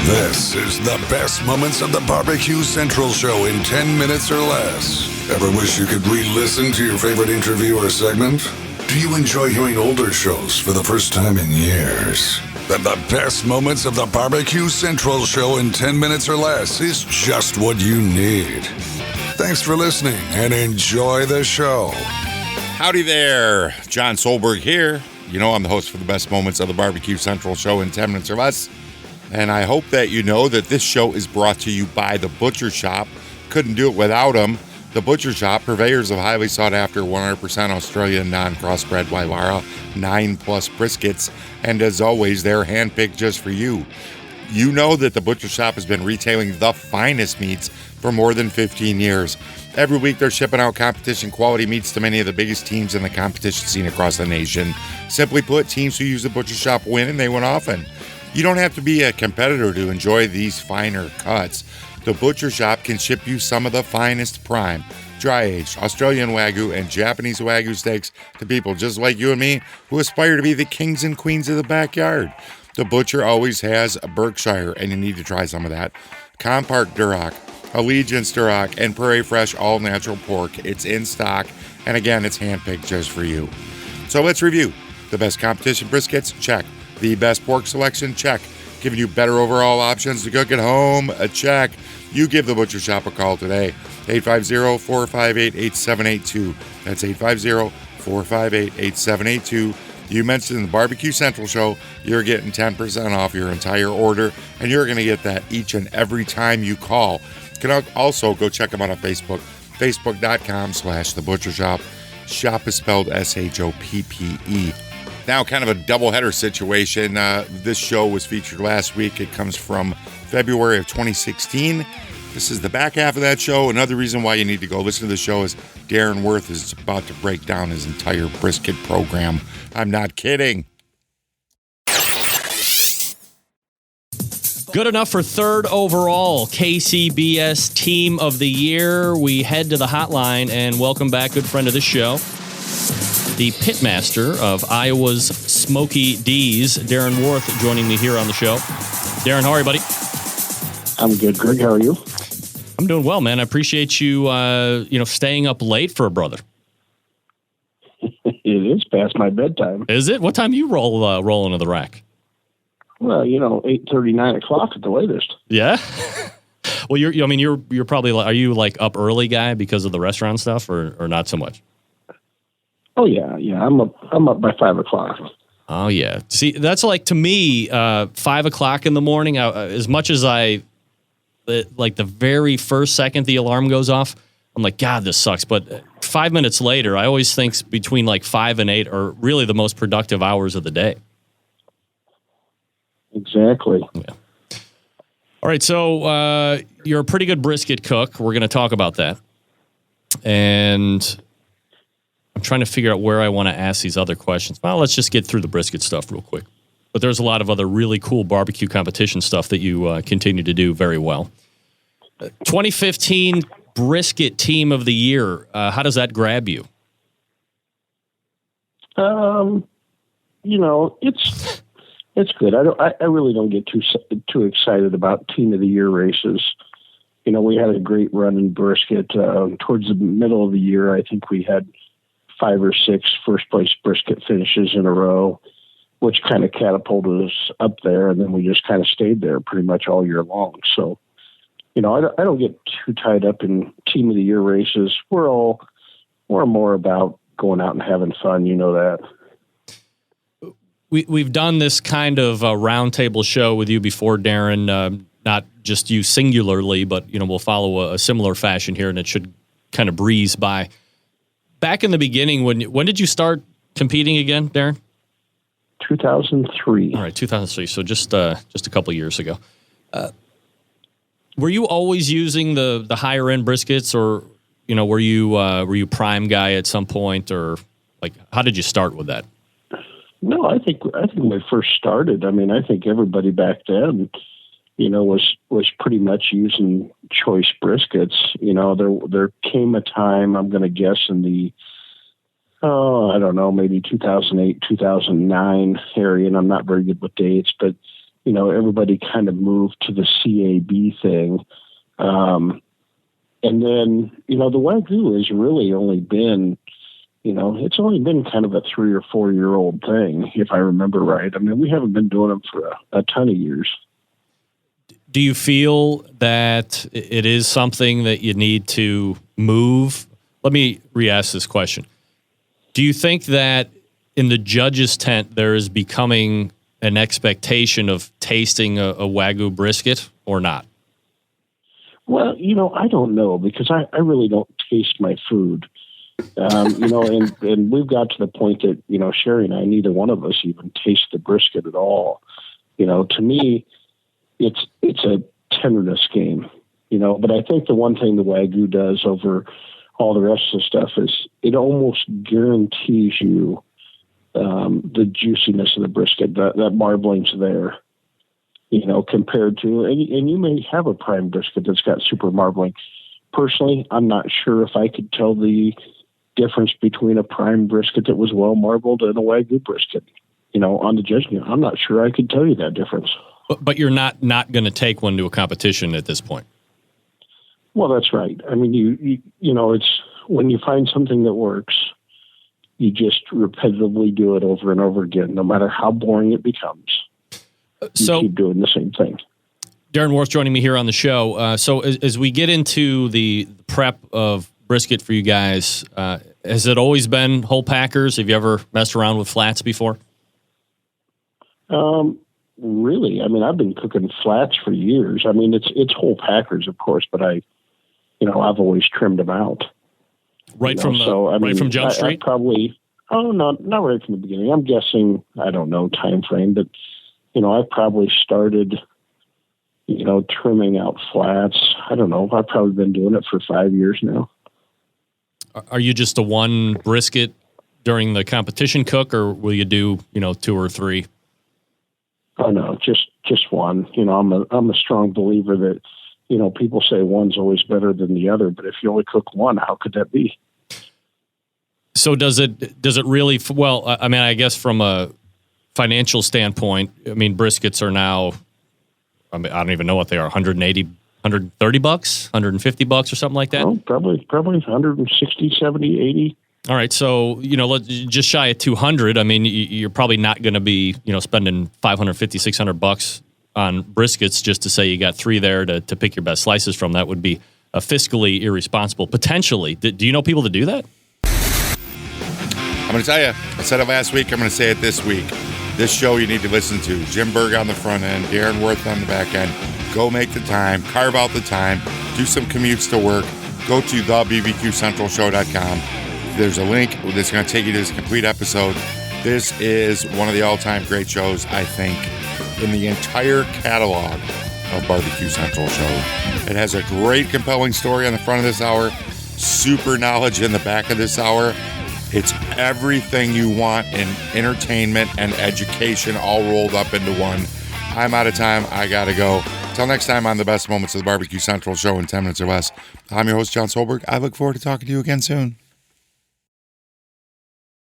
This is the best moments of the BBQ Central Show in 10 minutes or less. Ever wish you could re-listen to your favorite interview or segment? Do you enjoy hearing older shows for the first time in years? Then the best moments of the BBQ Central Show in 10 minutes or less is just what you need. Thanks for listening and enjoy the show. Howdy there, John Solberg here. You know I'm the host for the best moments of the BBQ Central Show in 10 minutes or less. And I hope that you know that this show is brought to you by The Butcher Shop. Couldn't do it without them. The Butcher Shop, purveyors of highly sought-after 100% Australian non-crossbred Waivara 9+ briskets. And as always, they're handpicked just for you. You know that The Butcher Shop has been retailing the finest meats for more than 15 years. Every week, they're shipping out competition-quality meats to many of the biggest teams in the competition scene across the nation. Simply put, teams who use The Butcher Shop win, and they win often. You don't have to be a competitor to enjoy these finer cuts. The Butcher Shop can ship you some of the finest prime, dry-aged Australian Wagyu and Japanese Wagyu steaks to people just like you and me who aspire to be the kings and queens of the backyard. The Butcher always has a Berkshire, and you need to try some of that. Compark Duroc, Allegiance Duroc, and Prairie Fresh all-natural pork. It's in stock, and again, it's handpicked just for you. So let's review. The best competition briskets? Check. The best pork selection? Check. Giving you better overall options to cook at home? A check. You give The Butcher Shop a call today. 850-458-8782. That's 850-458-8782. You mentioned the Barbecue Central Show, you're getting 10% off your entire order, and you're going to get that each and every time you call. You can also go check them out on Facebook, facebook.com/The Butcher Shop. Shop is spelled S-H-O-P-P-E. Now, kind of a doubleheader situation. This show was featured last week. It comes from February of 2016. This is the back half of that show. Another reason why you need to go listen to the show is Darren Warth is about to break down his entire brisket program. I'm not kidding. Good enough for third overall KCBS Team of the Year. We head to the hotline and welcome back good friend of the show, the pitmaster of Iowa's Smoky D's, Darren Warth, joining me here on the show. Darren, how are you, buddy? I'm good, Greg. How are you? I'm doing well, man. I appreciate you, staying up late for a brother. It is past my bedtime. Is it? What time do you roll into the rack? Well, 8:30, 9 o'clock at the latest. Yeah. Well, you're probably, are you like up early guy because of the restaurant stuff, or not so much? Oh yeah. I'm up by 5 o'clock. Oh yeah. See, that's like, to me, 5 o'clock in the morning. As much as like the very first second the alarm goes off, I'm like, God, this sucks. But 5 minutes later, I always think between like 5 and 8 are really the most productive hours of the day. Exactly. Yeah. All right. So you're a pretty good brisket cook. We're going to talk about that. And I'm trying to figure out where I want to ask these other questions. Well, let's just get through the brisket stuff real quick. But there's a lot of other really cool barbecue competition stuff that you continue to do very well. 2015 Brisket Team of the Year. How does that grab you? It's good. I really don't get too excited about Team of the Year races. We had a great run in brisket. Towards the middle of the year, I think we had 5 or 6 first place brisket finishes in a row, which kind of catapulted us up there, and then we just kind of stayed there pretty much all year long. So, I don't get too tied up in Team of the Year races. We're more about going out and having fun. You know that. We've done this kind of roundtable show with you before, Darren. Not just you singularly, but we'll follow a similar fashion here, and it should kind of breeze by. Back in the beginning, when did you start competing again, Darren? 2003. All right, 2003. So just a couple of years ago. Were you always using the higher end briskets, or were you prime guy at some point, or like how did you start with that? No, I think when we first started, I think everybody back then, was pretty much using choice briskets. There came a time, I'm going to guess in the, maybe 2008, 2009 area, and I'm not very good with dates, but everybody kind of moved to the CAB thing. And then, the Wagyu has really only been, it's only been kind of a 3 or 4 year old thing, if I remember right. I mean, we haven't been doing them for a ton of years. Do you feel that it is something that you need to move? Let me re-ask this question. Do you think that in the judge's tent there is becoming an expectation of tasting a Wagyu brisket or not? Well, I don't know, because I really don't taste my food. And we've got to the point that, Sherry and I, neither one of us even taste the brisket at all. To me, it's a tenderness game, but I think the one thing the Wagyu does over all the rest of the stuff is it almost guarantees you the juiciness of the brisket, that marbling's there, compared to, and you may have a prime brisket that's got super marbling. Personally, I'm not sure if I could tell the difference between a prime brisket that was well marbled and a Wagyu brisket. On the judging, I'm not sure I could tell you that difference. But you're not going to take one to a competition at this point. Well, that's right. I mean, you it's when you find something that works, you just repetitively do it over and over again, no matter how boring it becomes. You keep doing the same thing. Darren Warth joining me here on the show. So as we get into the prep of brisket for you guys, has it always been whole packers? Have you ever messed around with flats before? Really? I mean, I've been cooking flats for years. I mean, it's whole packers, of course, but I've always trimmed them out. Right from Jump Street? Not right from the beginning. I'm guessing, I don't know time frame, but I've probably started, trimming out flats. I don't know. I've probably been doing it for 5 years now. Are you just a one brisket during the competition cook, or will you do, 2 or 3? Oh no, just one. I'm a strong believer that, people say one's always better than the other, but if you only cook one, how could that be? So does it really, well, I mean, I guess from a financial standpoint, I mean, briskets are now, I don't even know what they are, 180, 130 bucks, 150 bucks or something like that? Oh, probably 160, 70, 80. All right, so, just shy of 200. I mean, you're probably not going to be, spending 550, 600 bucks on briskets just to say you got 3 there to pick your best slices from. That would be fiscally irresponsible, potentially. Do you know people that do that? I'm going to tell you, I said it last week, I'm going to say it this week. This show you need to listen to. Jim Burg on the front end, Darren Warth on the back end. Go make the time, carve out the time, do some commutes to work. Go to thebbqcentralshow.com. There's a link that's going to take you to this complete episode. This is one of the all-time great shows, I think, in the entire catalog of Barbecue Central Show. It has a great, compelling story on the front of this hour, super knowledge in the back of this hour. It's everything you want in entertainment and education all rolled up into one. I'm out of time. I got to go. Till next time on the best moments of the Barbecue Central Show in 10 minutes or less. I'm your host, John Solberg. I look forward to talking to you again soon.